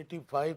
85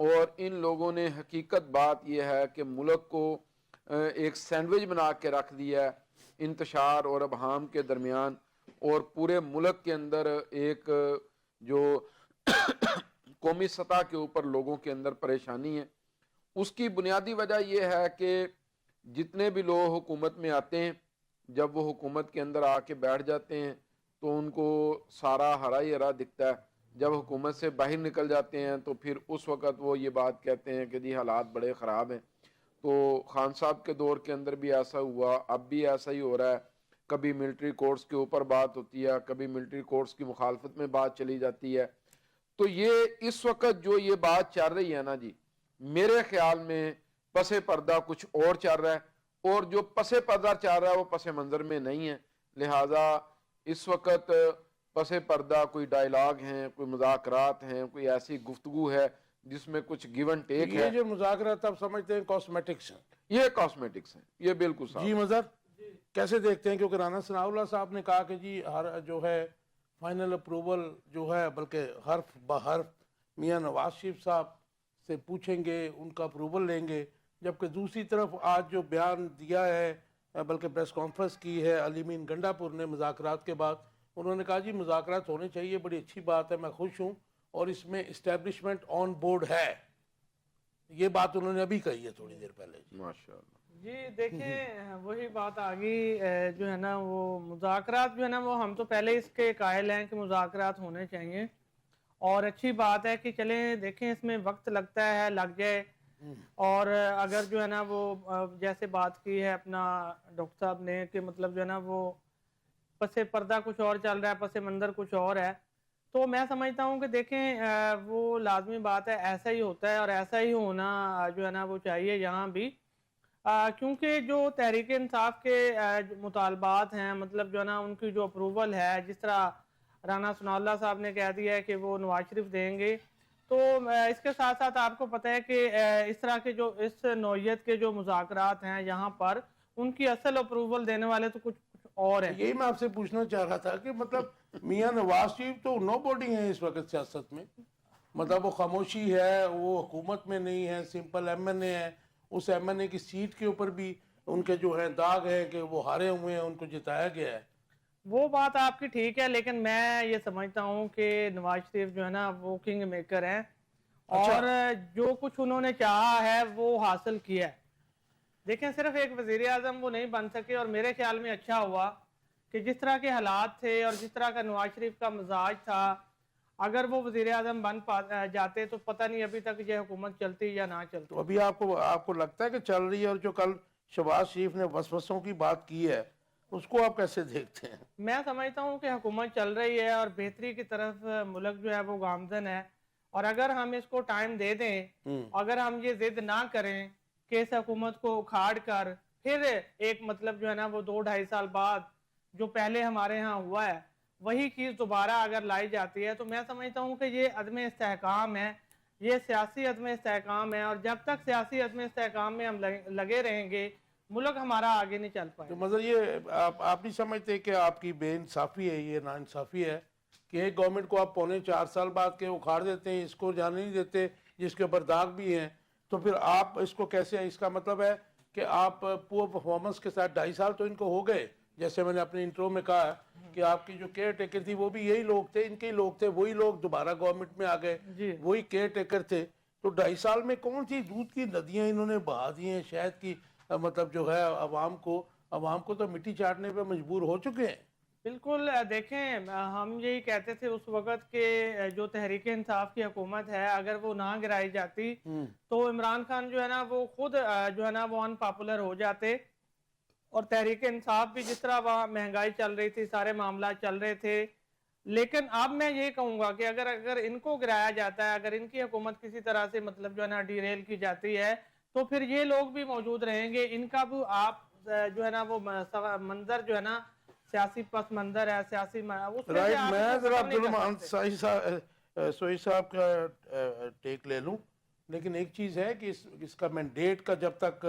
اور ان لوگوں نے حقیقت بات یہ ہے کہ ملک کو ایک سینڈوچ بنا کے رکھ دیا ہے انتشار اور ابہام کے درمیان، اور پورے ملک کے اندر ایک جو قومی سطح کے اوپر لوگوں کے اندر پریشانی ہے۔ اس کی بنیادی وجہ یہ ہے کہ جتنے بھی لوگ حکومت میں آتے ہیں، جب وہ حکومت کے اندر آ کے بیٹھ جاتے ہیں تو ان کو سارا ہرا ہی ہرا دکھتا ہے، جب حکومت سے باہر نکل جاتے ہیں تو پھر اس وقت وہ یہ بات کہتے ہیں کہ جی حالات بڑے خراب ہیں۔ تو خان صاحب کے دور کے اندر بھی ایسا ہوا، اب بھی ایسا ہی ہو رہا ہے، کبھی ملٹری کورٹس کے اوپر بات ہوتی ہے، کبھی ملٹری کورٹس کی مخالفت میں بات چلی جاتی ہے۔ تو یہ اس وقت جو یہ بات چل رہی ہے نا جی، میرے خیال میں پس پردہ کچھ اور چل رہا ہے، اور جو پس پردہ چل رہا ہے وہ پس منظر میں نہیں ہے۔ لہٰذا اس وقت پس پردہ کوئی ڈائلاگ ہیں، کوئی مذاکرات ہیں، کوئی ایسی گفتگو ہے جس میں کچھ گیو اینڈ ٹیک ہے۔ یہ جو مذاکرات آپ سمجھتے ہیں کاسمیٹکس ہیں؟ یہ کاسمیٹکس ہیں، یہ بالکل صاحب۔ جی مظہر کیسے دیکھتے ہیں؟ کیونکہ رانا ثناء اللہ صاحب نے کہا کہ جی ہر جو ہے فائنل اپروول جو ہے، بلکہ حرف بحرف میاں نواز شریف صاحب سے پوچھیں گے، ان کا اپروول لیں گے، جبکہ دوسری طرف آج جو بیان دیا ہے، بلکہ پریس کانفرنس کی ہے علی مین گنڈا پور نے مذاکرات کے بعد، انہوں نے کہا جی مذاکرات ہونے چاہیے، بڑی اچھی بات ہے، میں خوش ہوں، اور اس میں اسٹیبلشمنٹ آن بورڈ ہے۔ یہ بات انہوں نے ابھی کہی ہے تھوڑی دیر پہلے۔ ماشاءاللہ جی دیکھیں وہی بات آگئی جو ہے نا، وہ مذاکرات جو ہے نا، وہ ہم تو پہلے اس کے قائل ہیں کہ مذاکرات ہونے چاہیے، اور اچھی بات ہے کہ چلیں دیکھیں اس میں وقت لگتا ہے، لگ جائے، اور اگر جو ہے نا وہ جیسے بات کی ہے اپنا ڈاکٹر صاحب نے کہ مطلب جو ہے نا وہ پس پردہ کچھ اور چل رہا ہے، پس منظر کچھ اور ہے، تو میں سمجھتا ہوں کہ دیکھیں وہ لازمی بات ہے، ایسا ہی ہوتا ہے اور ایسا ہی ہونا جو ہے نا وہ چاہیے یہاں بھی، کیونکہ جو تحریک انصاف کے مطالبات ہیں، مطلب جو ہے نا ان کی جو اپروول ہے، جس طرح رانا ثناء اللہ صاحب نے کہہ دیا ہے کہ وہ نواز شریف دیں گے، تو اس کے ساتھ ساتھ آپ کو پتہ ہے کہ اس طرح کے جو اس نوعیت کے جو مذاکرات ہیں یہاں پر، ان کی اصل اپروول دینے والے تو کچھ اور ہیں۔ یہی میں آپ سے پوچھنا چاہ رہا تھا کہ مطلب میاں نواز شریف تو نو باڈی ہیں اس وقت سیاست میں، مطلب وہ خاموشی ہے، وہ حکومت میں نہیں ہے، سمپل ایم این اے ہے، اس ایم این اے کی سیٹ کے اوپر بھی ان کے جو ہیں داغ ہیں کہ وہ ہارے ہوئے ہیں، ان کو جتایا گیا ہے۔ وہ بات آپ کی ٹھیک ہے، لیکن میں یہ سمجھتا ہوں کہ نواز شریف جو ہے نا وہ کنگ میکر ہیں، اور جو کچھ انہوں نے چاہا ہے وہ حاصل کیا ہے۔ دیکھیں صرف ایک وزیر اعظم وہ نہیں بن سکے، اور میرے خیال میں اچھا ہوا کہ جس طرح کے حالات تھے اور جس طرح کا نواز شریف کا مزاج تھا، اگر وہ وزیر اعظم بن جاتے تو پتہ نہیں ابھی تک یہ حکومت چلتی یا نہ چلتی۔ تو ابھی آپ کو لگتا ہے کہ چل رہی ہے؟ اور جو کل شہباز شریف نے وسوسوں کی بات کی ہے اس کو آپ کیسے دیکھتے ہیں؟ میں سمجھتا ہوں کہ حکومت چل رہی ہے اور بہتری کی طرف ملک جو ہے وہ گامزن ہے، اور اگر ہم اس کو ٹائم دے دیں، اگر ہم یہ ضد نہ کریں کہ اس حکومت کو اکھاڑ کر پھر ایک مطلب جو ہے نا وہ 2-2.5 سال بعد جو پہلے ہمارے ہاں ہوا ہے وہی چیز دوبارہ اگر لائی جاتی ہے، تو میں سمجھتا ہوں کہ یہ عدم استحکام ہے، یہ سیاسی عدم استحکام ہے، اور جب تک سیاسی عدم استحکام میں ہم لگے رہیں گے ملک ہمارا آگے نہیں چل پائے تو گا۔ مطلب یہ آپ نہیں سمجھتے کہ آپ کی بے انصافی ہے، یہ نا انصافی ہے کہ ایک گورنمنٹ کو آپ 4.25 سال بعد کے اکھاڑ دیتے ہیں، اس کو جانے نہیں دیتے جس کے اوپر داغ بھی ہیں، تو پھر آپ اس کو کیسے؟ اس کا مطلب ہے کہ آپ پور پرفارمنس کے ساتھ 2.5 سال تو ان کو ہو گئے، جیسے میں نے اپنے انٹرو میں کہا کہ آپ کی جو کیئر ٹیکر تھی وہ بھی یہی لوگ تھے، ان کے ہی لوگ تھے، وہی لوگ دوبارہ گورنمنٹ میں آ گئے، جی وہی کیئر ٹیکر تھے، تو 2.5 سال میں کون سی دودھ کی ندیاں انہوں نے بہا دی ہیں شہد کی، مطلب جو ہے عوام کو تو مٹی چاٹنے پہ مجبور ہو چکے ہیں۔ بالکل، دیکھیں ہم یہی کہتے تھے اس وقت کہ جو تحریک انصاف کی حکومت ہے اگر وہ نہ گرائی جاتی تو عمران خان جو ہے نا وہ خود جو ہے نا وہ ان پاپولر ہو جاتے، اور تحریک انصاف بھی جس طرح وہاں مہنگائی چل رہی تھی، سارے معاملات چل رہے تھے، لیکن اب میں یہ کہوں گا کہ اگر ان کو گرایا جاتا ہے، اگر ان کی حکومت کسی طرح سے مطلب جو ہے نا ڈی ریل کی جاتی ہے، تو پھر یہ لوگ بھی موجود رہیں گے، ان کا بھی آپ جو ہے نا وہ منظر جو ہے نا سیاسی پس منظر ہے، سیاسی اس میں سے رائٹ، آپ میں اس کو ذرا ختم نہیں کر عبدالرحمان سکتے۔ سوئی صاحب کا ٹیک لے لوں، لیکن ایک چیز ہے کہ اس کا مینڈیٹ کا جب تک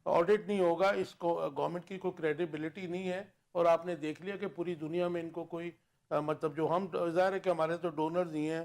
آڈٹ نہیں ہوگا، اس کو گورنمنٹ کی کوئی کریڈیبلٹی نہیں ہے، اور آپ نے دیکھ لیا کہ پوری دنیا میں ان کو کوئی مطلب جو ہم ظاہر ہے کہ ہمارے تو ڈونرز ہی ہیں،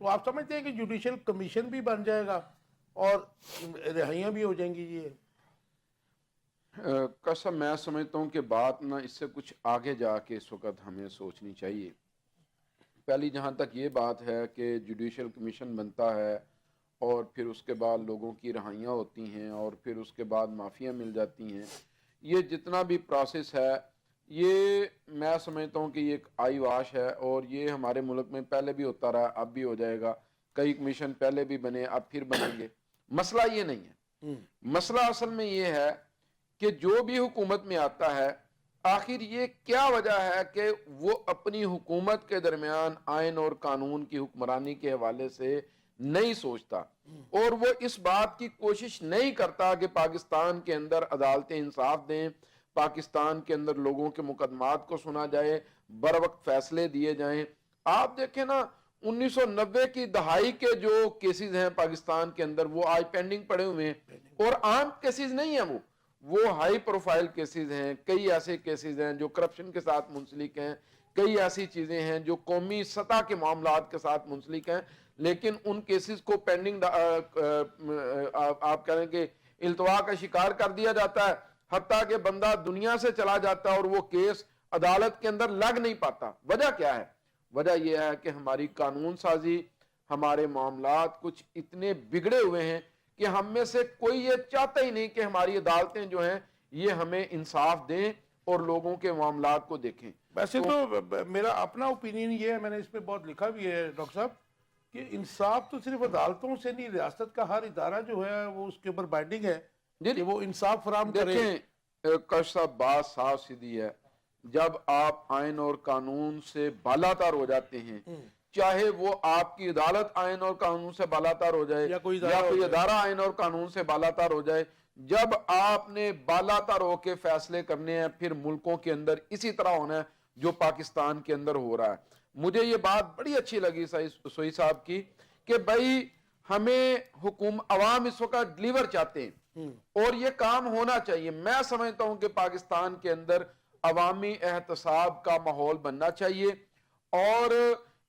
تو آپ سمجھتے ہیں کہ جوڈیشل کمیشن بھی بن جائے گا اور رہائیاں بھی ہو جائیں گی؟ یہ قسم میں سمجھتا ہوں کہ بات نہ اس سے کچھ آگے جا کے اس وقت ہمیں سوچنی چاہیے. پہلی جہاں تک یہ بات ہے کہ جوڈیشل کمیشن بنتا ہے اور پھر اس کے بعد لوگوں کی رہائیاں ہوتی ہیں اور پھر اس کے بعد معافیاں مل جاتی ہیں، یہ جتنا بھی پروسیس ہے یہ میں سمجھتا ہوں کہ یہ ایک آئی واش ہے، اور یہ ہمارے ملک میں پہلے بھی ہوتا رہا، اب بھی ہو جائے گا. کئی کمیشن پہلے بھی بنے، اب پھر بنیں گے. مسئلہ یہ نہیں ہے. مسئلہ اصل میں یہ ہے کہ جو بھی حکومت میں آتا ہے آخر یہ کیا وجہ ہے کہ وہ اپنی حکومت کے درمیان آئین اور قانون کی حکمرانی کے حوالے سے نہیں سوچتا، اور وہ اس بات کی کوشش نہیں کرتا کہ پاکستان کے اندر عدالتیں انصاف دیں، پاکستان کے اندر لوگوں کے مقدمات کو سنا جائے، بر وقت فیصلے دیے جائیں. آپ دیکھیں نا 1990 کی دہائی کے جو کیسز ہیں پاکستان کے اندر وہ آج پینڈنگ پڑے ہوئے ہیں، اور عام کیسز نہیں ہیں، وہ ہائی پروفائل کیسز ہیں. کئی ایسے کیسز ہیں جو کرپشن کے ساتھ منسلک ہیں، کئی ایسی چیزیں ہیں جو قومی سطح کے معاملات کے ساتھ منسلک ہیں، لیکن ان کیسز کو پینڈنگ آپ کہیں کہ التوا کا شکار کر دیا جاتا ہے، حتیٰ کہ بندہ دنیا سے چلا جاتا ہے اور وہ کیس عدالت کے اندر لگ نہیں پاتا. وجہ کیا ہے؟ وجہ یہ ہے کہ ہماری قانون سازی، ہمارے معاملات کچھ اتنے بگڑے ہوئے ہیں کہ ہم میں سے کوئی یہ چاہتا ہی نہیں کہ ہماری عدالتیں جو ہیں یہ ہمیں انصاف دیں اور لوگوں کے معاملات کو دیکھیں. ویسے تو میرا اپنا اوپینین یہ ہے، میں نے اس پہ بہت لکھا بھی ہے ڈاکٹر صاحب، کہ انصاف تو صرف عدالتوں سے نہیں، ریاست کا ہر ادارہ جو ہے وہ اس کے اوپر بائنڈنگ ہے کہ وہ انصاف فراہم کرے. دیکھیں کش صاحب، بات صاف سیدھی ہے. جب آپ آئین اور قانون سے بالاتر ہو جاتے ہیں، چاہے وہ آپ کی عدالت آئین اور قانون سے بالاتر ہو جائے یا کوئی ادارہ آئین اور قانون سے بالاتر ہو جائے، جب آپ نے بالاتر ہو کے فیصلے کرنے ہیں پھر ملکوں کے اندر اسی طرح ہونا ہے جو پاکستان کے اندر ہو رہا ہے. مجھے یہ بات بڑی اچھی لگی سوئی صاحب کی کہ بھائی ہمیں عوام اس وقت ڈیلیور چاہتے ہیں اور یہ کام ہونا چاہیے. میں سمجھتا ہوں کہ پاکستان کے اندر عوامی احتساب کا ماحول بننا چاہیے، اور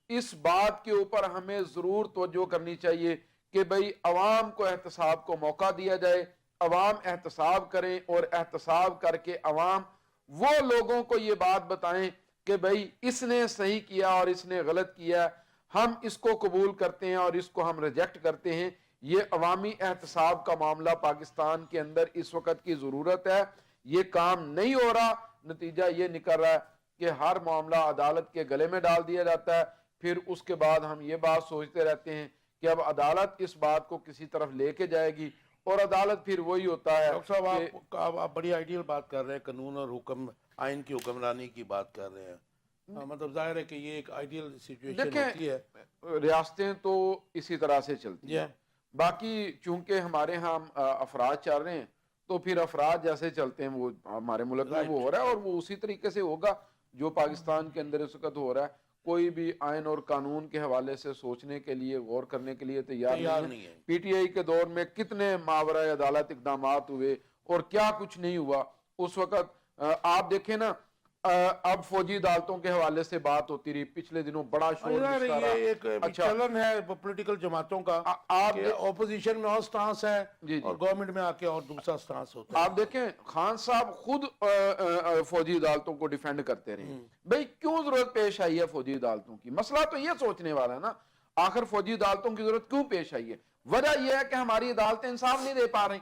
اس بات کے اوپر ہمیں ضرور توجہ کرنی چاہیے کہ بھئی عوام کو احتساب کو موقع دیا جائے، عوام احتساب کریں، اور احتساب کر کے عوام وہ لوگوں کو یہ بات بتائیں کہ بھئی اس نے صحیح کیا اور اس نے غلط کیا، ہم اس کو قبول کرتے ہیں اور اس کو ہم ریجیکٹ کرتے ہیں. یہ عوامی احتساب کا معاملہ پاکستان کے اندر اس وقت کی ضرورت ہے. یہ کام نہیں ہو رہا، نتیجہ یہ نکل رہا ہے کہ ہر معاملہ عدالت کے گلے میں ڈال دیا جاتا ہے. پھر اس کے بعد ہم یہ بات سوچتے رہتے ہیں کہ اب عدالت اس بات کو کسی طرف لے کے جائے گی، اور عدالت پھر وہی ہوتا ہے. ڈاکٹر صاحب آپ بڑی آئیڈیل بات کر رہے ہیں، قانون اور آئین کی حکمرانی کی بات کر رہے ہیں. مطلب ظاہر ہے کہ یہ ایک آئیڈیل سچویشن ہوتی ہے. ریاستیں تو اسی طرح سے چلتی ہیں، باقی چونکہ ہمارے ہاں افراد چل رہے ہیں تو پھر افراد جیسے چلتے ہیں وہ ہمارے ملک میں وہ ہو رہا ہے، اور وہ اسی طریقے سے ہوگا جو پاکستان کے اندر اس وقت ہو رہا ہے. کوئی بھی آئین اور قانون کے حوالے سے سوچنے کے لیے، غور کرنے کے لیے تیار نہیں ہے. پی ٹی آئی کے دور میں کتنے ماورائے عدالت اقدامات ہوئے اور کیا کچھ نہیں ہوا اس وقت. آپ دیکھیں نا اب فوجی عدالتوں کے حوالے سے بات ہوتی رہی پچھلے دنوں، بڑا شور مچتا رہا. یہ ایک چلن ہے پولیٹیکل جماعتوں کا، اپوزیشن میں اور سٹانس ہے اور گورنمنٹ میں آ کے اور دوسرا سٹانس ہوتا ہے. آپ دیکھیں خان صاحب خود فوجی عدالتوں کو ڈیفینڈ کرتے رہے. بھئی کیوں ضرورت پیش آئی ہے فوجی عدالتوں کی؟ مسئلہ تو یہ سوچنے والا ہے نا، آخر فوجی عدالتوں کی ضرورت کیوں پیش آئی ہے؟ وجہ یہ ہے کہ ہماری عدالتیں انصاف نہیں دے پا رہی،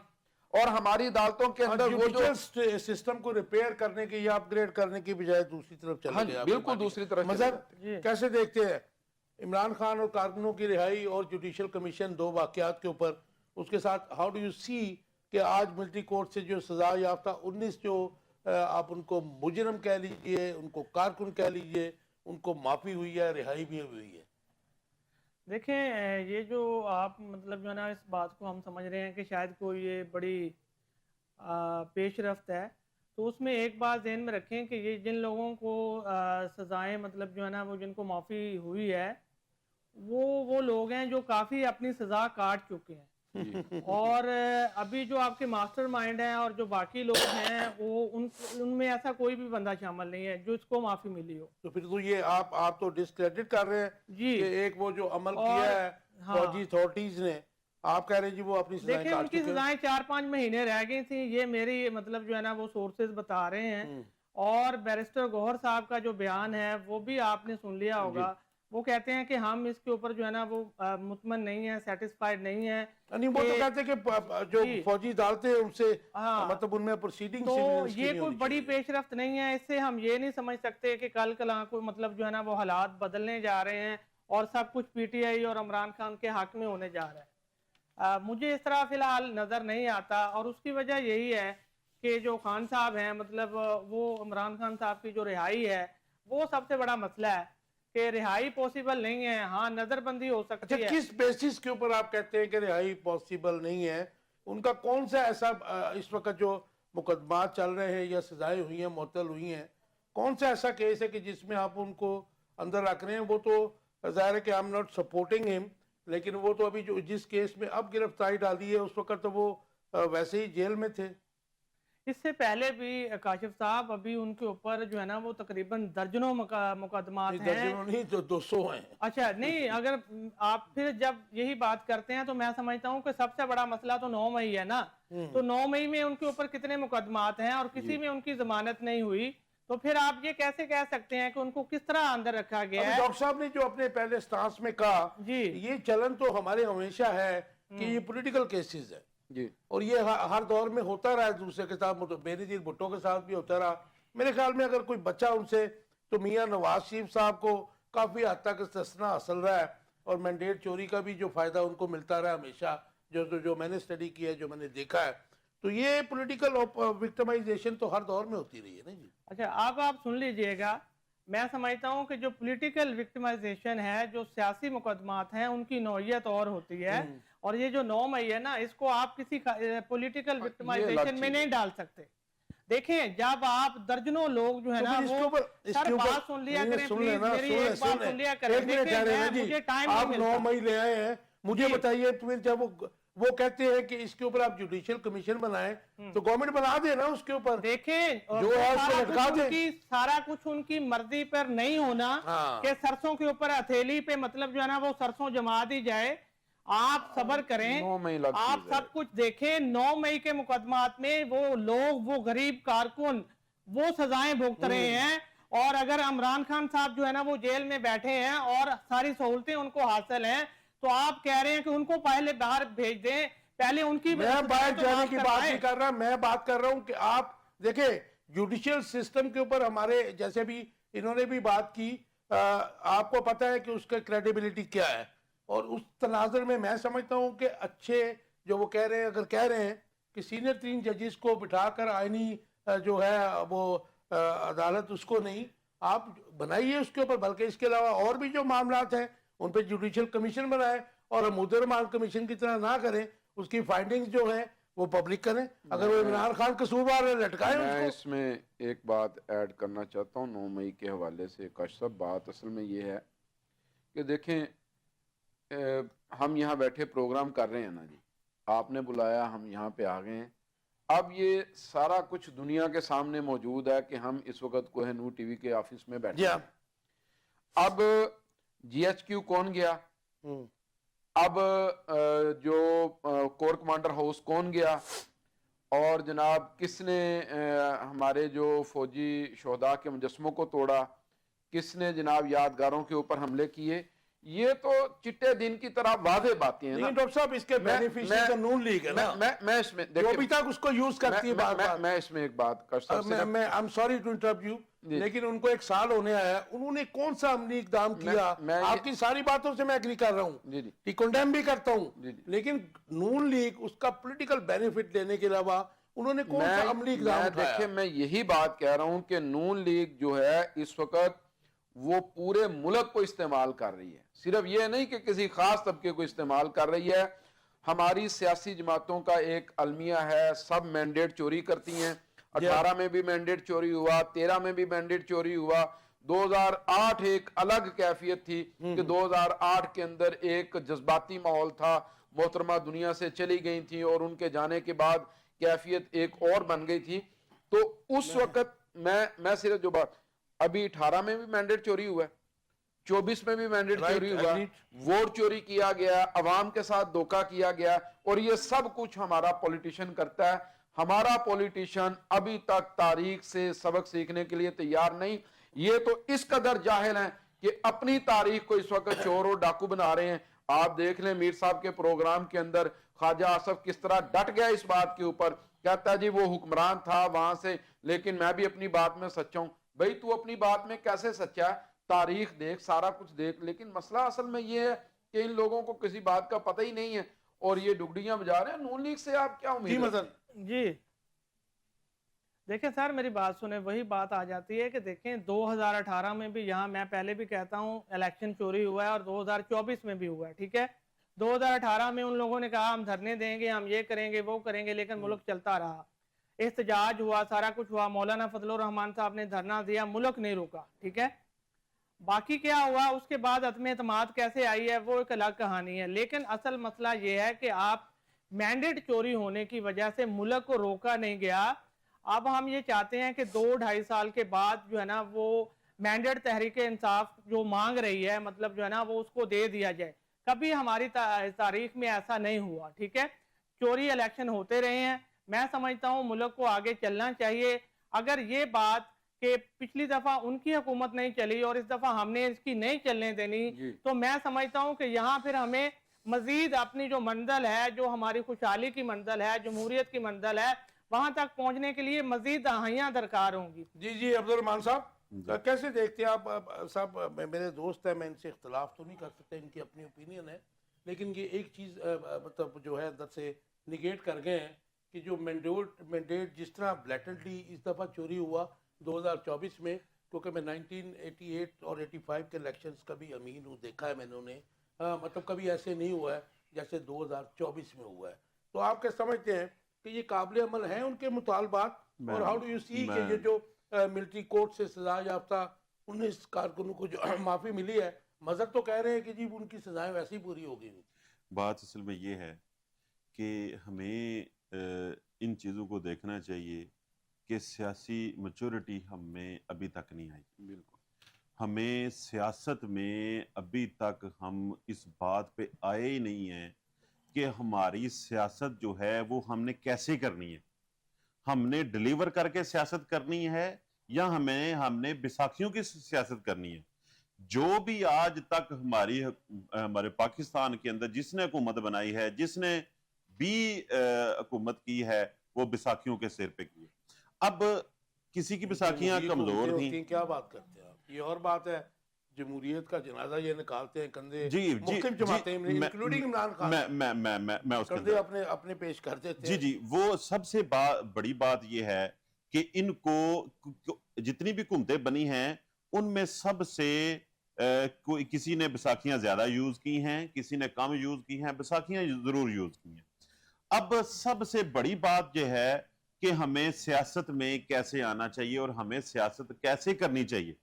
اور ہماری عدالتوں کے اندر وہ جو سسٹم کو ریپیئر کرنے کی یا اپ گریڈ کرنے کی بجائے دوسری طرف چلے گئے. بالکل دوسری طرف. مظہر کیسے دیکھتے ہیں عمران خان اور کارکنوں کی رہائی اور جوڈیشل کمیشن، دو واقعات کے اوپر، اس کے ساتھ ہاؤ ڈو یو سی کہ آج ملٹری کورٹ سے جو سزا یافتہ 19 جو آپ ان کو مجرم کہہ لیجئے، ان کو کارکن کہہ لیجئے، ان کو معافی ہوئی ہے، رہائی بھی ہوئی ہے؟ دیکھیں یہ جو آپ مطلب جو ہے نا اس بات کو ہم سمجھ رہے ہیں کہ شاید کوئی یہ بڑی پیش رفت ہے، تو اس میں ایک بات ذہن میں رکھیں کہ یہ جن لوگوں کو سزائیں مطلب جو ہے نا وہ جن کو معافی ہوئی ہے وہ لوگ ہیں جو کافی اپنی سزا کاٹ چکے ہیں. اور ابھی جو آپ کے ماسٹر مائنڈ ہیں اور جو باقی لوگ ہیں وہ ان میں ایسا کوئی بھی بندہ شامل نہیں ہے جو اس کو معافی ملی ہو. تو پھر تو یہ آپ تو ڈسکریڈٹ کر رہے ہیں جی کہ ایک وہ جو عمل کیا ہے فوجی اتھارٹیز نے، آپ کہہ رہے ہیں جی وہ اپنی سزائیں دیکھیں ان کاٹ کی چکے ہیں. سزائیں 4-5 مہینے رہ گئی تھیں، یہ میری مطلب جو ہے نا وہ سورسز بتا رہے ہیں. اور بیرسٹر گوہر صاحب کا جو بیان ہے وہ بھی آپ نے سن لیا ہوگا. وہ کہتے ہیں کہ ہم اس کے اوپر جو ہے نا وہ مطمئن نہیں ہیں، سیٹسفائیڈ نہیں ہیں. نہیں وہ تو کہتے ہیں کہ جو فوجی عدالتیں ان سے مطلب ان میں پروسیڈنگ تو سیویلنس کی یہ نہیں کوئی ہونی بڑی چاہیے. پیش رفت نہیں ہے. اس سے ہم یہ نہیں سمجھ سکتے کہ کل کلاں کو مطلب جو ہے نا وہ حالات بدلنے جا رہے ہیں اور سب کچھ پی ٹی آئی اور عمران خان کے حق میں ہونے جا رہا ہے. مجھے اس طرح فی الحال نظر نہیں آتا، اور اس کی وجہ یہی ہے کہ جو خان صاحب ہیں مطلب وہ عمران خان صاحب کی جو رہائی ہے وہ سب سے بڑا مسئلہ ہے کہ رہائی پوسیبل نہیں ہے. ہاں نظر بندی ہو اچھا سکتی ہے. کس بیسس کے اوپر آپ کہتے ہیں کہ رہائی پاسبل نہیں ہے؟ ان کا کون سا ایسا اس وقت جو مقدمات چل رہے ہیں یا سزائیں ہوئی ہیں معطل ہوئی ہیں، کون سا ایسا کیس ہے کہ جس میں آپ ان کو اندر رکھ رہے ہیں؟ وہ تو ظاہر ہے کہ I'm not supporting him، لیکن وہ تو ابھی جو جس کیس میں اب گرفتاری ڈالی ہے اس وقت تو وہ ویسے ہی جیل میں تھے. اس سے پہلے بھی کاشف صاحب ابھی ان کے اوپر جو ہے نا وہ تقریباً درجنوں مقدمات ہیں. درجنوں نہیں تو 200 ہیں. اچھا نہیں، اگر آپ پھر جب یہی بات کرتے ہیں تو میں سمجھتا ہوں کہ سب سے بڑا مسئلہ تو 9 مئی ہے نا. تو 9 مئی میں ان کے اوپر کتنے مقدمات ہیں اور کسی میں ان کی ضمانت نہیں ہوئی، تو پھر آپ یہ کیسے کہہ سکتے ہیں کہ ان کو کس طرح اندر رکھا گیا ہے؟ ڈاکٹر صاحب نے جو اپنے پہلے سٹانس میں کہا، جی یہ چلن تو ہمارے ہمیشہ ہے کہ یہ پولیٹیکل کیسز ہے جی اور یہ ہر دور میں ہوتا رہا ہے. دوسرے کے ساتھ بینظیر بھٹو کے ساتھ بھی ہوتا رہا. میرے خیال میں اگر کوئی بچہ ان سے تو میاں نواز شریف صاحب کو کافی حد تک استثنا حاصل رہا ہے اور مینڈیٹ چوری کا بھی جو فائدہ ان کو ملتا رہا ہمیشہ، جو میں نے اسٹڈی کیا ہے، جو میں نے دیکھا ہے. تو یہ پولیٹیکل وکٹمائزیشن تو ہر دور میں ہوتی رہی ہے نا جی. اچھا آپ سن لیجئے گا، میں سمجھتا ہوں کہ جو پولیٹیکل وکٹمائزیشن ہے، جو سیاسی مقدمات ہیں، ان کی نوعیت اور ہوتی ہے. اور یہ جو 9 مئی ہے نا، اس کو آپ کسی پولیٹیکل وکٹمائزیشن میں نہیں ڈال سکتے. دیکھیں جب آپ درجنوں لوگ جو ہے نا وہ سر بات سن لیا کریں پلیز، میری ایک بات سن لیا کریں. دیکھیں مجھے ٹائم نہیں ملتا. 9 مئی لے آئے ہیں، مجھے بتائیے پھر جب وہ کہتے ہیں کہ اس کے اوپر آپ جوڈیشل کمیشن بنائیں تو گورنمنٹ بنا دے نا اس کے اوپر. دیکھیں جو ہے اس کو لٹکا دیں. سارا کچھ ان کی مرضی پر نہیں ہونا کہ سرسوں کے اوپر ہتھیلی پہ مطلب جو ہے نا وہ سرسوں جما دی جائے. آپ صبر کریں، آپ سب کچھ دیکھیں. 9 مئی کے مقدمات میں وہ لوگ، وہ غریب کارکن وہ سزائیں بھگت رہے ہیں، اور اگر عمران خان صاحب جو ہے نا وہ جیل میں بیٹھے ہیں اور ساری سہولتیں ان کو حاصل ہیں، تو آپ کہہ رہے ہیں کہ ان کو پہلے باہر بھیج دیں. پہلے ان کی میں باہر جانے کی بات نہیں کر رہا، میں بات کر رہا ہوں کہ آپ دیکھیں جوڈیشل سسٹم کے اوپر ہمارے جیسے بھی انہوں نے بھی بات کی، آپ کو پتہ ہے کہ اس کا کریڈیبلٹی کیا ہے. اور اس تناظر میں سمجھتا ہوں کہ اچھے جو وہ کہہ رہے ہیں، اگر کہہ رہے ہیں کہ سینئر 3 ججز کو بٹھا کر آئینی جو ہے وہ عدالت اس کو نہیں، آپ بنائیے اس کے اوپر. بلکہ اس کے علاوہ اور بھی جو معاملات ہیں ان پہ جوڈیشل کمیشن بنائیں، اور مدرمان کمیشن کی طرح نہ کریں. اس کی فائنڈنگز جو ہیں وہ پبلک کریں. اگر وہ عمران خان قصوروار ہے لٹکائیں اس کو. میں اس میں ایک بات ایڈ کرنا چاہتا ہوں 9 مئی کے حوالے سے. کاشف صاحب بات اصل میں یہ ہے کہ دیکھیں ہم یہاں بیٹھے پروگرام کر رہے ہیں نا جی، آپ نے بلایا، ہم یہاں پہ آ گئے ہیں. اب یہ سارا کچھ دنیا کے سامنے موجود ہے کہ ہم اس وقت کوہ نور ٹی وی کے آفس میں بیٹھے ہیں. اب جی ایچ کیو کون گیا، اب جو کور کمانڈر ہاؤس کون گیا، اور جناب کس نے ہمارے جو فوجی شہداء کے مجسموں کو توڑا، کس نے جناب یادگاروں کے اوپر حملے کیے. یہ تو چٹے دن کی طرح واضح باتیں ہیں. لیکن ڈاکٹر صاحب اس کے بینیفیشری تو نون لیگ ہے نا، میں اس میں جو ابھی تک اس کو یوز کرتی ہے. میں اس میں ایک بات I'm sorry to interrupt you، لیکن ان کو 1 سال ہونے آیا، انہوں نے کون سا عملی اقدام کیا؟ آپ کی ساری باتوں سے میں ایگری کر رہا ہوں، کنڈیم بھی کرتا ہوں، لیکن نون لیگ اس کا پولیٹیکل بینیفٹ لینے کے علاوہ انہوں نے کون سا عملی اقدام اٹھایا؟ دیکھیں میں یہی بات کہہ رہا ہوں کہ نون لیگ جو ہے اس وقت وہ پورے ملک کو استعمال کر رہی ہے. صرف یہ نہیں کہ کسی خاص طبقے کو استعمال کر رہی ہے. ہماری سیاسی جماعتوں کا ایک المیہ ہے، سب مینڈیٹ چوری کرتی ہیں. 18 میں بھی مینڈیٹ چوری ہوا، 13 میں بھی مینڈیٹ چوری ہوا. 2008 ایک الگ کیفیت تھی کہ 2008 کے اندر ایک جذباتی ماحول تھا، محترمہ دنیا سے چلی گئی تھی اور ان کے جانے کے بعد کیفیت ایک اور بن گئی تھی. تو اس وقت میں صرف جو بات، ابھی 18 میں بھی مینڈیٹ چوری ہوا ہے، 24 میں بھی مینڈیٹ چوری ہوا، ووٹ چوری کیا گیا، عوام کے ساتھ دھوکہ کیا گیا، اور یہ سب کچھ ہمارا پولیٹیشن کرتا ہے. ہمارا پولیٹیشین ابھی تک تاریخ سے سبق سیکھنے کے لیے تیار نہیں. یہ تو اس قدر جاہل ہیں کہ اپنی تاریخ کو اس وقت چور اور ڈاکو بنا رہے ہیں. آپ دیکھ لیں میر صاحب کے پروگرام کے اندر خواجہ آصف کس طرح ڈٹ گیا اس بات کے اوپر، کہتا ہے جی وہ حکمران تھا وہاں سے، لیکن میں بھی اپنی بات میں سچا ہوں. بھئی تو اپنی بات میں کیسے سچا ہے؟ تاریخ دیکھ، سارا کچھ دیکھ. لیکن مسئلہ اصل میں یہ ہے کہ ان لوگوں کو کسی بات کا پتہ ہی نہیں ہے اور یہ ڈگڈیاں بجا رہے ہیں. نون لیگ سے آپ کیا امید ہے؟ جی دیکھیں سر میری بات سنیں، وہی بات آ جاتی ہے کہ دیکھیں 2018 میں بھی، یہاں میں پہلے بھی کہتا ہوں الیکشن چوری ہوا ہے اور 2024 میں بھی ہوا ہے، ٹھیک ہے. 2018 میں ان لوگوں نے کہا ہم دھرنے دیں گے، ہم یہ کریں گے وہ کریں گے، لیکن ملک چلتا رہا، احتجاج ہوا، سارا کچھ ہوا، مولانا فضل الرحمان صاحب نے دھرنا دیا، ملک نہیں رکا، ٹھیک ہے. باقی کیا ہوا اس کے بعد عدم اعتماد کیسے آئی ہے وہ ایک الگ کہانی ہے. لیکن اصل مسئلہ یہ ہے کہ آپ مینڈیٹ چوری ہونے کی وجہ سے ملک کو روکا نہیں گیا. اب ہم یہ چاہتے ہیں کہ 2-2.5 سال کے بعد جو ہے نا وہ مینڈیٹ تحریک انصاف جو مانگ رہی ہے، مطلب جو ہے نا وہ اس کو دے دیا جائے. کبھی ہماری تاریخ میں ایسا نہیں ہوا، ٹھیک ہے. چوری الیکشن ہوتے رہے ہیں. میں سمجھتا ہوں ملک کو آگے چلنا چاہیے. اگر یہ بات کہ پچھلی دفعہ ان کی حکومت نہیں چلی اور اس دفعہ ہم نے اس کی نہیں چلنے دینی، تو میں سمجھتا ہوں کہ یہاں پھر ہمیں مزید اپنی جو منزل ہے، جو ہماری خوشحالی کی منزل ہے، جمہوریت کی منزل ہے، وہاں تک پہنچنے کے لیے مزید دہائیاں درکار ہوں گی. جی عبد الرحمان صاحب کیسے دیکھتے ہیں آپ؟ صاحب میرے دوست ہیں، میں ان سے اختلاف تو نہیں کر سکتا، ان کی اپنی اوپینین ہے، لیکن یہ ایک چیز مطلب جو ہے اندر سے نگیٹ کر گئے ہیں کہ جو مینڈیٹ جس طرح بلیٹنٹلی اس دفعہ چوری ہوا 2024 میں، کیونکہ میں 1988 اور 85 کے الیکشنز کا بھی امین ہوں، دیکھا ہے میں نے، مطلب کبھی ایسے نہیں ہوا ہے جیسے 2024 میں ہوا ہے. تو آپ کیا سمجھتے ہیں کہ یہ قابل عمل ہیں ان کے مطالبات؟ اور ہاؤ ڈو یو سی کہ یہ جو ملٹری کورٹ سے سزا یافتہ 19 کارکنوں کو جو معافی ملی ہے، مذہب تو کہہ رہے ہیں کہ جی ان کی سزائیں ویسے ہی پوری ہو گئی. بات اصل میں یہ ہے کہ ہمیں ان چیزوں کو دیکھنا چاہیے کہ سیاسی میچورٹی ہم میں ابھی تک نہیں آئی. بالکل ہمیں سیاست میں ابھی تک ہم اس بات پہ آئے ہی نہیں ہیں کہ ہماری سیاست جو ہے وہ ہم نے کیسے کرنی ہے. ہم نے ڈیلیور کر کے سیاست کرنی ہے یا ہم نے بیساکھیوں کی سیاست کرنی ہے. جو بھی آج تک ہمارے پاکستان کے اندر جس نے حکومت بنائی ہے، جس نے بھی حکومت کی ہے، وہ بیساکھیوں کے سر پہ کی ہے. اب کسی کی بیساکھیاں کمزور تھیں. کیا بات کرتے ہیں آپ؟ یہ اور بات ہے، جمہوریت کا جنازہ یہ نکالتے ہیں کندھے جی مختلف جماعتیں انکلوڈنگ عمران خان میں اس کندھے اپنے پیش کر دیتے ہیں. جی وہ سب سے بڑی بات یہ ہے کہ ان کو جتنی بھی حکومتیں بنی ہیں ان میں سب سے کسی نے بیساکھیاں زیادہ یوز کی ہیں، کسی نے کم یوز کی ہیں، بیساکھیاں ضرور یوز کی ہیں. اب سب سے بڑی بات یہ ہے کہ ہمیں سیاست میں کیسے آنا چاہیے اور ہمیں سیاست کیسے کرنی چاہیے.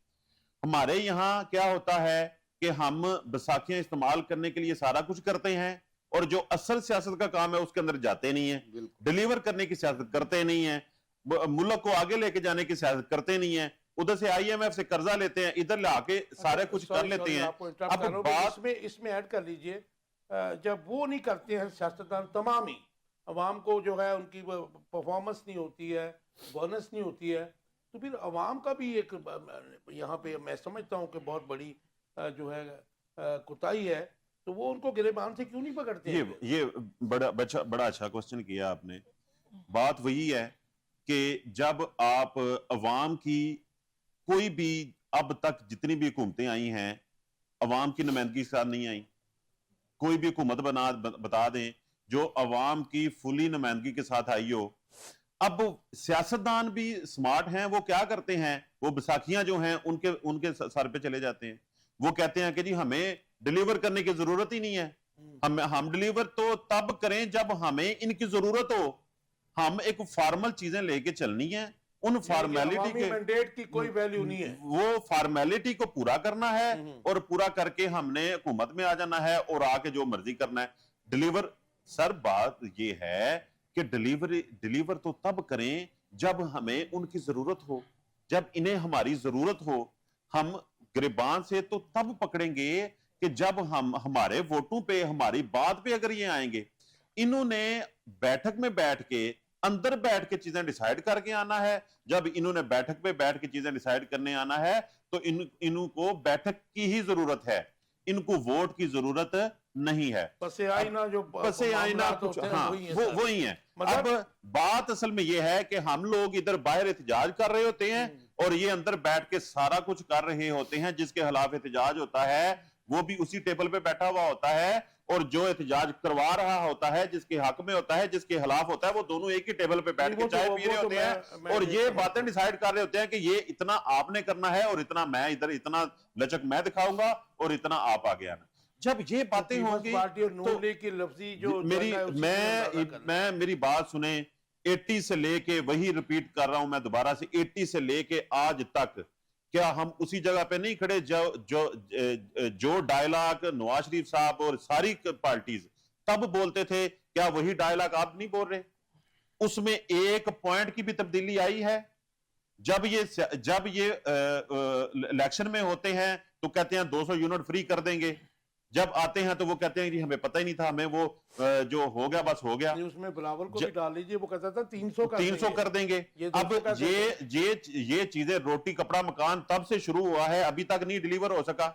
ہمارے یہاں کیا ہوتا ہے کہ ہم بیساکھیاں استعمال کرنے کے لیے سارا کچھ کرتے ہیں اور جو اصل سیاست کا کام ہے اس کے اندر جاتے نہیں ہیں، ڈیلیور کرنے کی سیاست کرتے نہیں ہیں، ملک کو آگے لے کے جانے کی سیاست کرتے نہیں ہیں. ادھر سے IMF سے قرضہ لیتے ہیں، ادھر لا کے سارے کچھ کر لیتے ہیں. اب بات اس میں ایڈ کر لیجئے، جب وہ نہیں کرتے ہیں سیاستدان، تمام ہی عوام کو جو ہے ان کی پرفارمنس نہیں ہوتی ہے، گورننس نہیں ہوتی ہے، تو پھر عوام کا بھی ایک یہاں پہ میں سمجھتا ہوں کہ بہت بڑی جو ہے کوتاہی ہے. تو وہ ان کو گریبان سے کیوں نہیں پکڑتے ہیں؟ یہ بڑا اچھا کوسچن کیا آپ نے. بات وہی ہے کہ جب آپ عوام کی کوئی بھی اب تک جتنی بھی حکومتیں آئی ہیں عوام کی نمائندگی کے ساتھ نہیں آئیں. کوئی بھی حکومت بتا دیں جو عوام کی فلی نمائندگی کے ساتھ آئی ہو. اب سیاستدان بھی سمارٹ ہیں، وہ کیا کرتے ہیں، وہ بیساکھیاں جو ہیں ان کے سر پہ چلے جاتے ہیں. وہ کہتے ہیں کہ جی ہمیں ڈیلیور کرنے کی ضرورت ہی نہیں ہے، ہم ڈیلیور تو تب کریں جب ہمیں ان کی ضرورت ہو. ہم ایک فارمل چیزیں لے کے چلنی ہیں، ان فارمیلٹی کے مینڈیٹ کی کوئی ویلیو نہیں ہے، وہ فارمیلٹی کو پورا کرنا ہے اور پورا کر کے ہم نے حکومت میں آ جانا ہے اور آ کے جو مرضی کرنا ہے ڈیلیور. سر بات یہ ہے کہ ڈیلیور تو تب کریں جب ہمیں ان کی ضرورت ہو، جب انہیں ہماری ضرورت ہو. ہم گریبان سے تو تب پکڑیں گے کہ جب ہم ہمارے ووٹوں پہ ہماری بات پہ اگر یہ آئیں گے. انہوں نے بیٹھک میں بیٹھ کے اندر بیٹھ کے چیزیں ڈیسائیڈ کر کے آنا ہے. جب انہوں نے بیٹھک پہ بیٹھ کے چیزیں ڈیسائیڈ کرنے آنا ہے تو انہوں کو بیٹھک کی ہی ضرورت ہے، ان کو ووٹ کی ضرورت نہیں ہے. پس آئینہ جو پس آئینہ کچھ ہاں وہی ہیں. اب بات اصل میں یہ ہے کہ ہم لوگ ادھر باہر احتجاج کر رہے ہوتے ہیں اور یہ اندر بیٹھ کے سارا کچھ کر رہے ہوتے ہیں. جس کے خلاف احتجاج ہوتا ہے وہ بھی اسی ٹیبل پہ بیٹھا ہوا ہوتا ہے اور جو احتجاج کروا رہا ہوتا ہے، جس کے حق میں ہوتا ہے، جس کے خلاف ہوتا ہے، وہ دونوں ایک ہی ٹیبل پہ بیٹھ کے چائے پی رہے ہوتے ہیں اور یہ باتیں ڈیسائیڈ کر رہے ہوتے ہیں کہ یہ اتنا آپ نے کرنا ہے اور اتنا میں ادھر، اتنا لچک میں دکھاؤں گا اور اتنا آپ آگے آنا. جب یہ باتیں ہوں گی تو میری بات سنیں. 80 سے لے کے وہی ریپیٹ کر رہا ہوں میں دوبارہ سے، 80 سے لے کے آج تک کیا ہم اسی جگہ پہ نہیں کھڑے جو ڈائلاگ نواز شریف صاحب اور ساری پارٹیز تب بولتے تھے، کیا وہی ڈائلاگ آپ نہیں بول رہے؟ اس میں ایک پوائنٹ کی بھی تبدیلی آئی ہے؟ جب یہ الیکشن میں ہوتے ہیں تو کہتے ہیں 200 یونٹ فری کر دیں گے، جب آتے ہیں تو وہ کہتے ہیں جی ہمیں پتہ ہی نہیں تھا، ہمیں وہ جو ہو گیا بس ہو گیا. اس میں بلاول کو بھی ڈال لیجئے، وہ کہتا تھا 300 کر دیں گے. اب یہ چیزیں روٹی کپڑا مکان تب سے شروع ہوا ہے، ابھی تک نہیں ڈیلیور ہو سکا.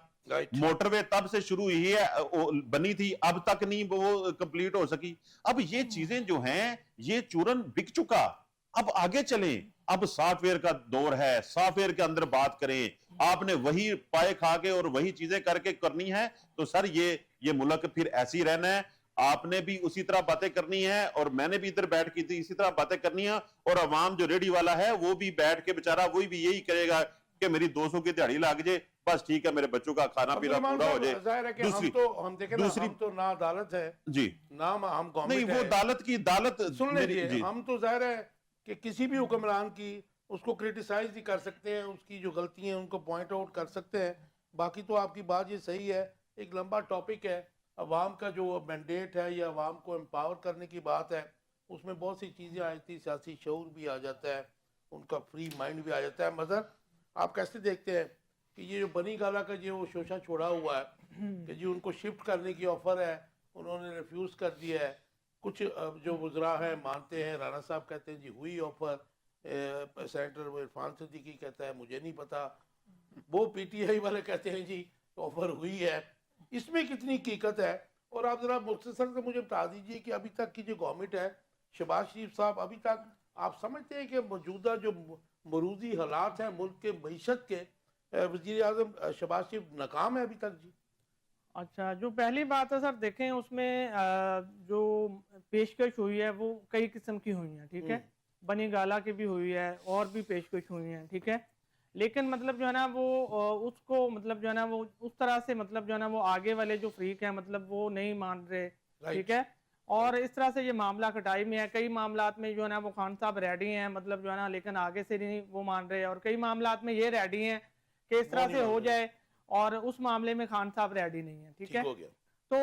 موٹر وے تب سے شروع ہوئی ہے، بنی تھی، اب تک نہیں وہ کمپلیٹ ہو سکی. اب یہ چیزیں جو ہیں یہ چورن بک چکا. اب آگے چلیں. اب سافٹ ویئر کا دور ہے، سافٹ ویئر کے اندر بات کریں. آپ نے وہی پائے کھا کے اور وہی چیزیں کر کے کرنی ہے تو سر یہ ملک پھر ایسی رہنا ہے. آپ نے بھی اسی طرح باتیں کرنی ہے اور میں نے بھی ادھر بیٹھ کی تھی اسی طرح باتیں کرنی ہے اور عوام جو ریڈی والا ہے وہ بھی بیٹھ کے بیچارہ وہی بھی یہی کرے گا کہ میری 200 کی دیہڑی لگ جائے، بس ٹھیک ہے، میرے بچوں کا کھانا پینا پورا ہو جائے. ظاہر ہے کہ ہم دیکھیں نا، ہم تو نہ عدالت ہے جی نام ہم گورنمنٹ نہیں، وہ عدالت کی عدالت سن لیجیے. ہم تو ظاہر ہے کہ کسی بھی حکمران کی اس کو کرٹیسائز بھی کر سکتے ہیں، اس کی جو غلطی ہیں ان کو پوائنٹ آؤٹ کر سکتے ہیں. باقی تو آپ کی بات یہ صحیح ہے، ایک لمبا ٹاپک ہے. عوام کا جو مینڈیٹ ہے یا عوام کو امپاور کرنے کی بات ہے، اس میں بہت سی چیزیں آ جاتی ہیں، سیاسی شعور بھی آ جاتا ہے، ان کا فری مائنڈ بھی آ جاتا ہے. مگر آپ کیسے دیکھتے ہیں کہ یہ جو بنی گالا کا جو شوشہ چھوڑا ہوا ہے کہ جی ان کو شفٹ کرنے کی آفر ہے، انہوں نے ریفیوز کر دیا ہے. کچھ جو وزراء ہیں مانتے ہیں، رانا صاحب کہتے ہیں جی ہوئی آفر، سینیٹر عرفان صدیقی کہتا ہے مجھے نہیں پتا، وہ پی ٹی آئی والے کہتے ہیں جی آفر ہوئی ہے. اس میں کتنی حقیقت ہے؟ اور آپ ذرا مختصر سے مجھے بتا دیجئے کہ ابھی تک کی جو گورنمنٹ ہے، شہباز شریف صاحب، ابھی تک آپ سمجھتے ہیں کہ موجودہ جو مروزی حالات ہیں ملک کے معیشت کے، وزیر اعظم شہباز شریف ناکام ہے ابھی تک؟ جی اچھا، جو پہلی بات ہے سر، دیکھیں اس میں جو پیشکش ہوئی ہے وہ کئی قسم کی ہوئی ہیں، ٹھیک ہے، بنی گالا کی بھی ہوئی ہے اور بھی پیشکش ہوئی ہیں، ٹھیک ہے. لیکن مطلب جو ہے نا وہ اس کو مطلب جو ہے نا وہ اس طرح سے مطلب جو ہے نا وہ آگے والے جو فریق ہیں مطلب وہ نہیں مان رہے، ٹھیک ہے. اور اس طرح سے یہ معاملہ کٹائی میں ہے. کئی معاملات میں جو ہے نا وہ خان صاحب ریڈی ہیں مطلب جو ہے نا، لیکن آگے سے نہیں وہ مان رہے، اور کئی معاملات میں یہ ریڈی ہیں کہ اس طرح سے ہو جائے اور اس معاملے میں خان صاحب ریڈی نہیں ہیں، ٹھیک ہے. تو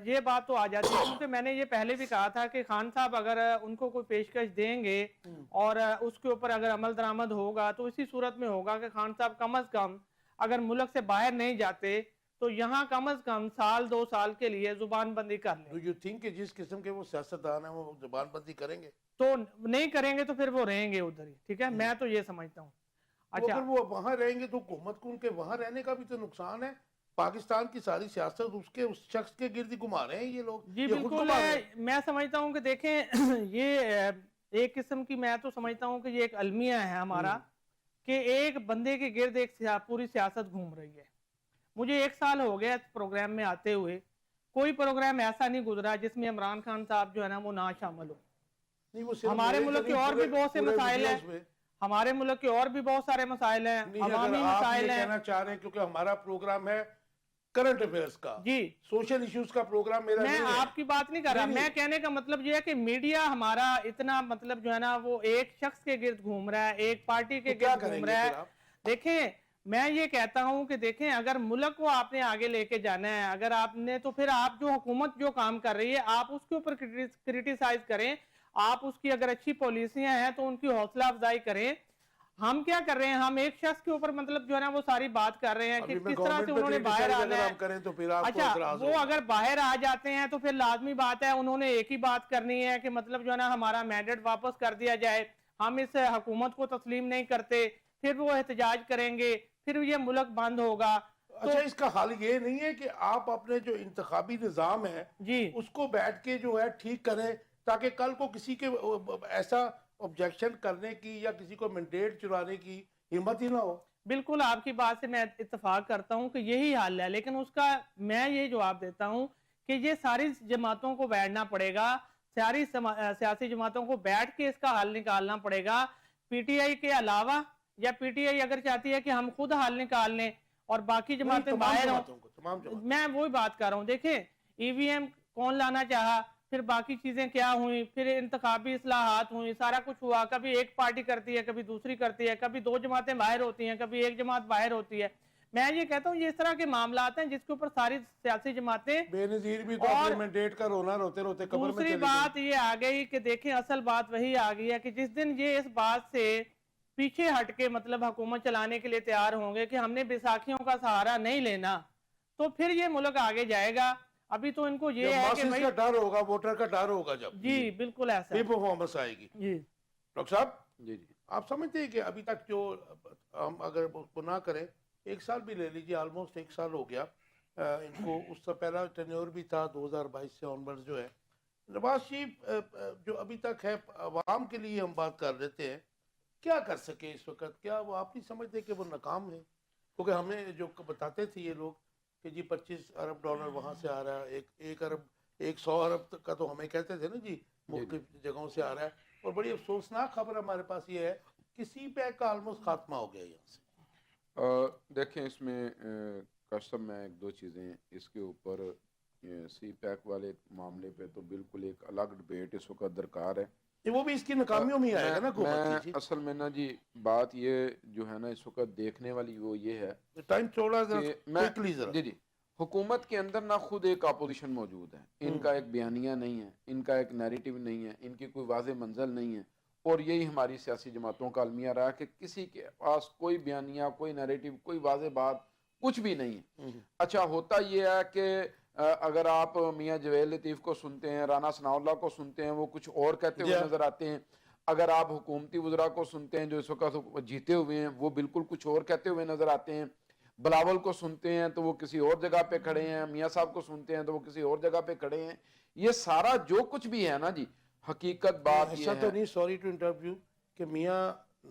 یہ بات تو آ جاتی ہے، کیونکہ میں نے یہ پہلے بھی کہا تھا کہ خان صاحب اگر ان کو کوئی پیشکش دیں گے اور اس کے اوپر اگر عمل درآمد ہوگا تو اسی صورت میں ہوگا کہ خان صاحب کم از کم اگر ملک سے باہر نہیں جاتے تو یہاں کم از کم سال 2 سال کے لیے زبان بندی کر لیں. Do you think کہ جس قسم کے وہ سیاستدان ہیں وہ زبان بندی کریں گے؟ تو نہیں کریں گے تو پھر وہ رہیں گے ادھر ہی، ٹھیک ہے. میں تو یہ سمجھتا ہوں. اچھا، اگر وہ وہاں رہیں گے تو حکومت کو ان کے وہاں رہنے کا بھی تو نقصان ہے. پاکستان کی ساری سیاست اس شخص کے گرد ہی گھما رہے ہیں یہ لوگ. جی بالکل ہے. میں سمجھتا ہوں کہ دیکھیں یہ ایک قسم کی، میں تو سمجھتا ہوں کہ یہ ایک المیہ ہے ہمارا کہ ایک بندے کے گرد ایک پوری سیاست گھوم رہی ہے. مجھے 1 سال ہو گیا اس پروگرام میں آتے ہوئے، کوئی پروگرام ایسا نہیں گزرا جس میں عمران خان صاحب جو ہے نا وہ نہ شامل ہو. ہمارے ملک کے اور بھی بہت سے مسائل ہیں، ہمارے ملک کے اور بھی بہت سارے مسائل ہیں، عوامی مسائل ہیں. کہنا چاہ رہے ہیں کیونکہ ہمارا پروگرام ہے کرنٹ افیئرس کا جی سوشل ایشوز کا پروگرام میرا میں نہیں ہے. آپ کی بات نہیں کر رہا, میں کہنے کا مطلب یہ ہے کہ میڈیا ہمارا اتنا مطلب جو ہے نا وہ ایک شخص کے گرد گھوم رہا ہے, ایک پارٹی کے گرد گھوم رہا ہے. دیکھیں میں یہ کہتا ہوں کہ دیکھیں اگر ملک کو آپ نے آگے لے کے جانا ہے, اگر آپ نے, تو پھر آپ جو حکومت جو کام کر رہی ہے آپ اس کے اوپر کرٹیسائز کریں, آپ اس کی اگر اچھی پالیسیاں ہیں تو ان کی حوصلہ افزائی کریں. ہم کیا کر رہے ہیں, ہم ایک شخص کے اوپر مطلب جو ہے نا وہ ساری بات کر رہے ہیں کہ کس طرح سے انہوں نے باہر آنا ہے. اچھا وہ اگر باہر آ جاتے ہیں تو پھر لازمی بات ہے انہوں نے ایک ہی بات کرنی ہے کہ مطلب جو ہے نا ہمارا مینڈیٹ واپس کر دیا جائے, ہم اس حکومت کو تسلیم نہیں کرتے, پھر وہ احتجاج کریں گے, پھر یہ ملک بند ہوگا. اچھا اس کا حال یہ نہیں ہے کہ آپ اپنے جو انتخابی نظام ہے جی اس کو بیٹھ کے جو ہے ٹھیک کریں تاکہ کل کو کسی کے ایسا آبجیکشن کرنے کی یا کسی کو مینڈیٹ چرانے کی ہمت ہی نہ ہو. بالکل آپ کی بات سے میں اتفاق کرتا ہوں کہ یہی حل ہے, لیکن اس کا میں یہ جواب دیتا ہوں کہ یہ ساری جماعتوں کو بیٹھنا پڑے گا, ساری سیاسی جماعتوں کو بیٹھ کے اس کا حل نکالنا پڑے گا. پی ٹی آئی کے علاوہ, یا پی ٹی آئی اگر چاہتی ہے کہ ہم خود حل نکال لیں اور باقی جماعتیں باہر ہوں, میں وہی بات کر رہا ہوں. دیکھیں ای وی ایم کون لانا چاہا, پھر باقی چیزیں کیا ہوئیں, پھر انتخابی اصلاحات ہوئیں, سارا کچھ ہوا, کبھی ایک پارٹی کرتی ہے کبھی دوسری کرتی ہے, کبھی دو جماعتیں باہر ہوتی ہیں کبھی ایک جماعت باہر ہوتی ہے. میں یہ کہتا ہوں یہ اس طرح کے معاملات ہیں جس کے اوپر ساری سیاسی جماعتیں, بے نظیر بھی تو اپنے مینڈیٹ کا رونا روتے روتے قبر میں دوسری چلی بات یہ آ گئی کہ دیکھیں اصل بات وہی آ گئی ہے کہ جس دن یہ اس بات سے پیچھے ہٹ کے مطلب حکومت چلانے کے لیے تیار ہوں گے کہ ہم نے بیساکھیوں کا سہارا نہیں لینا, تو پھر یہ ملک آگے جائے گا. ابھی تو ان کو یہ ہے کہ کا ڈر ہوگا, ووٹر کا ڈر ہوگا, جب جی بالکل ایسا بھی پرفارمنس آئے گی. جی ڈاکٹر صاحب جی جی آپ سمجھتے ہیں کہ ابھی تک جو ہم اگر اس کو نہ کریں, ایک سال بھی لے لیجیے, آلموسٹ ایک سال ہو گیا ان کو, اس سے پہلا ٹینیور بھی تھا 2022 سے آنورڈ جو ہے. نواز شریف جو ابھی تک ہے عوام کے لیے ہم بات کر لیتے ہیں, کیا کر سکے اس وقت؟ کیا وہ آپ نہیں سمجھتے کہ وہ ناکام ہے؟ کیونکہ ہمیں جو بتاتے تھے یہ لوگ کہ جی 25 ارب ڈالر وہاں سے آ رہا ہے, 100 ارب کا تو ہمیں کہتے تھے نا جی, مختلف جگہوں سے آ رہا ہے. اور بڑی افسوسناک خبر ہمارے پاس یہ ہے کہ سی پیک کا آلموسٹ خاتمہ ہو گیا یہاں سے. دیکھیں اس میں کاشف میں ایک دو چیزیں اس کے اوپر, سی پیک والے معاملے پہ تو بالکل ایک الگ ڈبیٹ اس وقت درکار ہے. وہ بھی اس کی ناکامیوں میں آئے گا نا حکومت کی. اصل میں نا جی بات یہ جو ہے نا اس وقت دیکھنے والی وہ یہ ہے, ٹائم چھوڑا ذرا جی حکومت کے اندر نہ خود ایک اپوزیشن موجود ہے, ان کا ایک بیانیہ نہیں ہے, ان کا ایک نیریٹو نہیں ہے, ان کی کوئی واضح منزل نہیں ہے. اور یہی ہماری سیاسی جماعتوں کا المیہ رہا کہ کسی کے پاس کوئی بیانیہ, کوئی نیریٹو, کوئی واضح بات کچھ بھی نہیں ہے. اچھا ہوتا یہ ہے کہ اگر آپ میاں جویل لطیف کو سنتے ہیں, رانا ثناء اللہ کو سنتے ہیں, وہ کچھ اور کہتے ہوئے نظر آتے ہیں. اگر آپ حکومتی وزراء کو سنتے ہیں جو اس وقت جیتے ہوئے ہیں, وہ بالکل کچھ اور کہتے ہوئے نظر آتے ہیں. بلاول کو سنتے ہیں تو وہ کسی اور جگہ پہ کھڑے ہیں, میاں صاحب کو سنتے ہیں تو وہ کسی اور جگہ پہ کھڑے ہیں. یہ سارا جو کچھ بھی ہے نا جی, حقیقت بات یہ ہے. ایسا تو نہیں, سوری ٹو انٹرپٹ یو, کہ میاں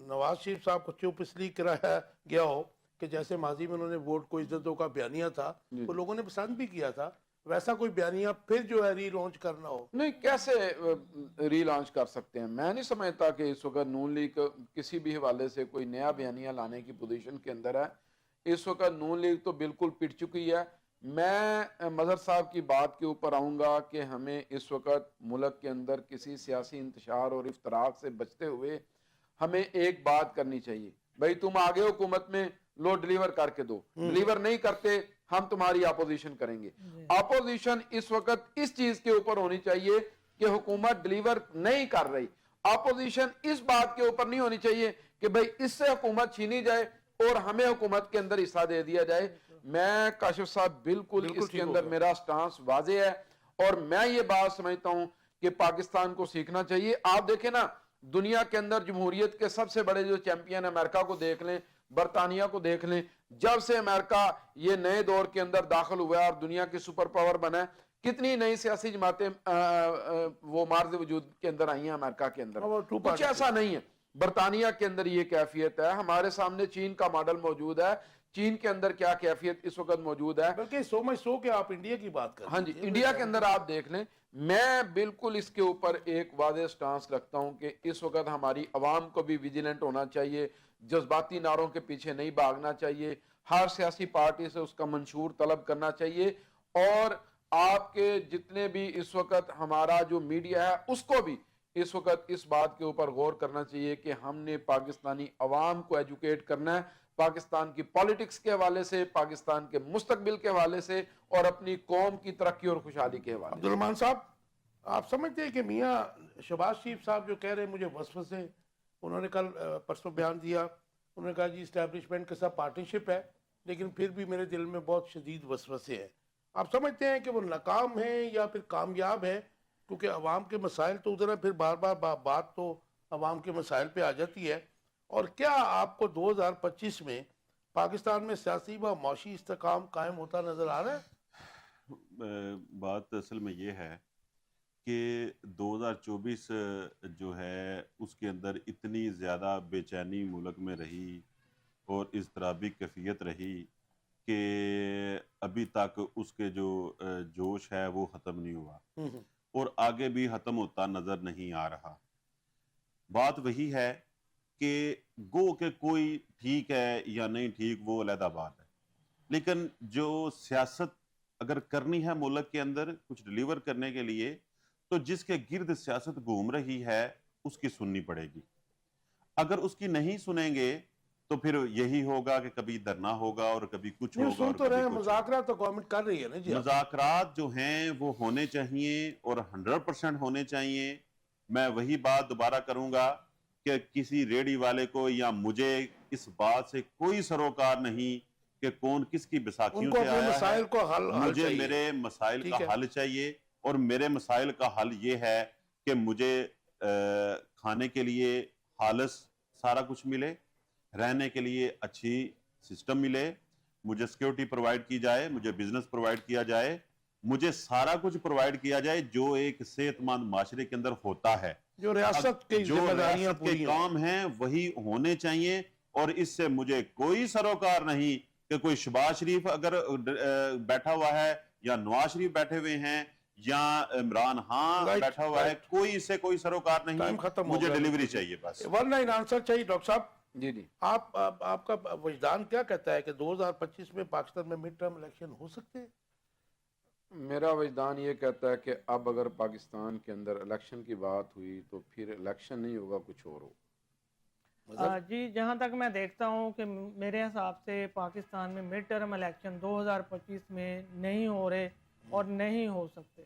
نواز شریف صاحب کو چپ اس لیے کرایا گیا ہو کہ جیسے ماضی میں انہوں نے ووٹ کو عزتوں کا بیانیہ تھا, وہ لوگوں نے پسند بھی کیا تھا, ویسا کوئی بیانیہ پھر جو ہے ری لانچ کرنا ہو. نہیں, کیسے ری لانچ کر سکتے ہیں؟ میں نہیں سمجھتا کہ اس وقت نون لیگ کسی بھی حوالے سے کوئی نیا بیانیہ لانے کی پوزیشن کے اندر ہے. اس وقت نون لیگ تو بالکل پٹ چکی ہے. میں مظہر صاحب کی بات کے اوپر آؤں گا کہ ہمیں اس وقت ملک کے اندر کسی سیاسی انتشار اور افتراق سے بچتے ہوئے ہمیں ایک بات کرنی چاہیے, بھائی تم آگے حکومت میں لو, ڈیلیور کر کے دو, ڈیلیور نہیں کرتے ہم تمہاری اپوزیشن کریں گے. اپوزیشن اس وقت اس چیز کے اوپر ہونی چاہیے کہ حکومت ڈیلیور نہیں کر رہی. اپوزیشن اس بات کے اوپر نہیں ہونی چاہیے کہ بھئی اس سے حکومت چھینی جائے اور ہمیں حکومت کے اندر حصہ دے دیا جائے. میں کاشف صاحب بالکل اس کے اندر میرا سٹانس واضح ہے, اور میں یہ بات سمجھتا ہوں کہ پاکستان کو سیکھنا چاہیے. آپ دیکھیں نا, دنیا کے اندر جمہوریت کے سب سے بڑے جو چیمپئن امریکہ کو دیکھ لیں, برطانیہ کو دیکھ لیں. جب سے امریکہ یہ نئے دور کے اندر داخل ہوا اور دنیا کی سپر پاور بنا, کتنی نئی سیاسی جماعتیں وہ مارز وجود کے اندر آئی ہیں امریکہ کے اندر. کچھ ایسا نہیں ہے. برطانیہ کے اندر یہ کیفیت ہے, ہمارے سامنے چین کا ماڈل موجود ہے. چین کے اندر کیا کیفیت اس وقت موجود ہے, بلکہ سو مچ سو کہ آپ انڈیا کی بات کریں. ہاں جی, انڈیا کے اندر آپ دیکھ لیں. میں بالکل اس کے اوپر ایک واضح سٹانس رکھتا ہوں کہ اس وقت ہماری عوام کو بھی ویجیلنٹ ہونا چاہیے, جذباتی نعروں کے پیچھے نہیں بھاگنا چاہیے. ہر سیاسی پارٹی سے اس کا منشور طلب کرنا چاہیے، اور آپ کے جتنے بھی اس وقت ہمارا جو میڈیا ہے اس کو بھی اس وقت اس بات کے اوپر غور کرنا چاہیے کہ ہم نے پاکستانی عوام کو ایجوکیٹ کرنا ہے، پاکستان کی پالیٹکس کے حوالے سے، پاکستان کے مستقبل کے حوالے سے، اور اپنی قوم کی ترقی اور خوشحالی کے حوالے سے۔ عبدالرحمان صاحب، آپ سمجھتے ہیں کہ میاں شہباز شریف صاحب جو کہہ رہے ہیں مجھے وسوسے، انہوں نے کل پرسوں بیان دیا، انہوں نے کہا جی اسٹیبلشمنٹ کے ساتھ پارٹنرشپ ہے لیکن پھر بھی میرے دل میں بہت شدید وسوسے ہیں، آپ سمجھتے ہیں کہ وہ ناکام ہیں یا پھر کامیاب ہیں؟ کیونکہ عوام کے مسائل تو ادھر ہیں، پھر بار بار بات تو عوام کے مسائل پہ آ جاتی ہے، اور کیا آپ کو 2025 میں پاکستان میں سیاسی و معاشی استحکام قائم ہوتا نظر آ رہا ہے؟ بات اصل میں یہ ہے کہ 2024 جو ہے اس کے اندر اتنی زیادہ بے چینی ملک میں رہی اور اضطرابی کیفیت رہی کہ ابھی تک اس کے جو جوش ہے وہ ختم نہیں ہوا اور آگے بھی ختم ہوتا نظر نہیں آ رہا۔ بات وہی ہے کہ گو کہ کوئی ٹھیک ہے یا نہیں ٹھیک وہ علیحدہ بات ہے، لیکن جو سیاست اگر کرنی ہے ملک کے اندر کچھ ڈیلیور کرنے کے لیے، تو جس کے گرد سیاست گھوم رہی ہے اس کی سننی پڑے گی۔ اگر اس کی نہیں سنیں گے تو پھر یہی ہوگا کہ کبھی دھرنا ہوگا اور کبھی کچھ نہیں ہوگا سن اور تو کبھی رہے ہیں، کچھ ہوگا۔ مذاکرات تو گورنمنٹ کر رہی ہے نا جی۔ مذاکرات جو ہیں وہ ہونے چاہیے اور 100% ہونے چاہیے۔ میں وہی بات دوبارہ کروں گا کہ کسی ریڈی والے کو یا مجھے اس بات سے کوئی سروکار نہیں کہ کون کس کی ان بیساکھیوں کو سے اپنے آیا ہے۔ مسائل کو حل مجھے چاہیے، میرے مسائل کا ٹھیک ہے؟ حل چاہیے، اور میرے مسائل کا حل یہ ہے کہ مجھے کھانے کے لیے خالص سارا کچھ ملے، رہنے کے لیے اچھی سسٹم ملے، مجھے سیکیورٹی پرووائڈ کی جائے، مجھے بزنس پرووائڈ کیا جائے، مجھے سارا کچھ پرووائڈ کیا جائے جو ایک صحت مند معاشرے کے اندر ہوتا ہے۔ جو ریاست کی جو ذمہ داریاں ریاست کے پوری ہوں۔ کام ہیں وہی ہونے چاہیے، اور اس سے مجھے کوئی سروکار نہیں کہ کوئی شہباز شریف اگر بیٹھا ہوا ہے یا نواز شریف بیٹھے ہوئے ہیں یا عمران خان رائٹ، بیٹھا ہوا ہے، رائٹ، کوئی اس سے کوئی سروکار نہیں، ٹائم ختم ہو مجھے گیا، ڈیلیوری بالکل جی۔ چاہیے بس۔ ون لائن آنسر چاہیے ڈاکٹر صاحب۔ جی جی، آپ کا وجدان کیا کہتا ہے کہ 2025 میں پاکستان میں مڈ ٹرم الیکشن ہو سکتے ہیں؟ میرا وجدان یہ کہتا ہے کہ اب اگر پاکستان کے اندر الیکشن کی بات ہوئی تو پھر الیکشن نہیں ہوگا، کچھ اور ہو۔ جی جہاں تک میں دیکھتا ہوں کہ میرے حساب سے پاکستان میں مڈ ٹرم الیکشن 2025 میں نہیں ہو رہے اور نہیں ہو سکتے۔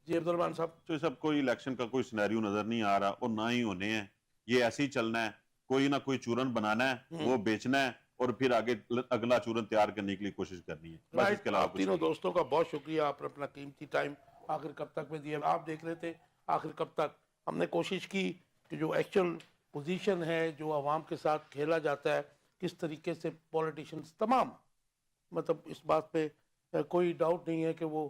جی عبدالرحمان صاحب۔ تو سب کوئی الیکشن کا کوئی سینیریو نظر نہیں آ رہا اور نہ ہی ہونے ہیں، یہ ایسے ہی چلنا ہے، کوئی نہ کوئی چورن بنانا ہے، وہ بیچنا ہے اور پھر آگے اگلا چورن تیار کرنے کے لیے کوشش کرنی ہے، بس اس رائٹ، کے علاوہ آپ کچھ تینوں نہیں۔ دوستوں کا بہت شکریہ، آپ نے اپنا قیمتی ٹائم آخر کب تک میں دیا۔ آپ دیکھ رہے تھے آخر کب تک، ہم نے کوشش کی کہ جو ایکچوئل پوزیشن ہے جو عوام کے ساتھ کھیلا جاتا ہے کس طریقے سے پولیٹیشنز تمام، مطلب اس بات پہ کوئی ڈاؤٹ نہیں ہے کہ وہ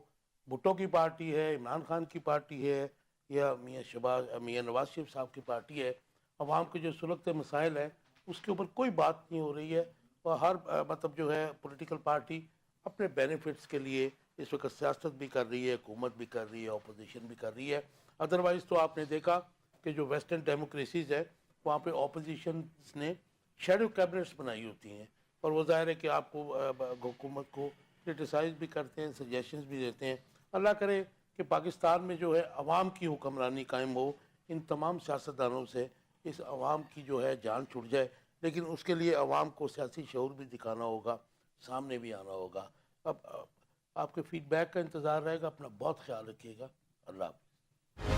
بھٹو کی پارٹی ہے، عمران خان کی پارٹی ہے یا میاں نواز شریف صاحب کی پارٹی ہے، عوام کے جو سلگتے مسائل ہیں اس کے اوپر کوئی بات نہیں ہو رہی ہے، اور ہر مطلب جو ہے پولیٹیکل پارٹی اپنے بینیفٹس کے لیے اس وقت سیاست بھی کر رہی ہے، حکومت بھی کر رہی ہے، اپوزیشن بھی کر رہی ہے۔ ادروائز تو آپ نے دیکھا کہ جو ویسٹرن ڈیموکریسیز ہے وہاں پہ اپوزیشنز نے شیڈو کیبنٹس بنائی ہوتی ہیں، اور وہ ظاہر ہے کہ آپ کو حکومت کو کرٹیسائز بھی کرتے ہیں، سجیشنز بھی دیتے ہیں۔ اللہ کرے کہ پاکستان میں جو ہے عوام کی حکمرانی قائم ہو، ان تمام سیاستدانوں سے اس عوام کی جو ہے جان چھٹ جائے، لیکن اس کے لیے عوام کو سیاسی شعور بھی دکھانا ہوگا، سامنے بھی آنا ہوگا۔ اب آپ کے فیڈ بیک کا انتظار رہے گا، اپنا بہت خیال رکھیے گا، اللہ حافظ۔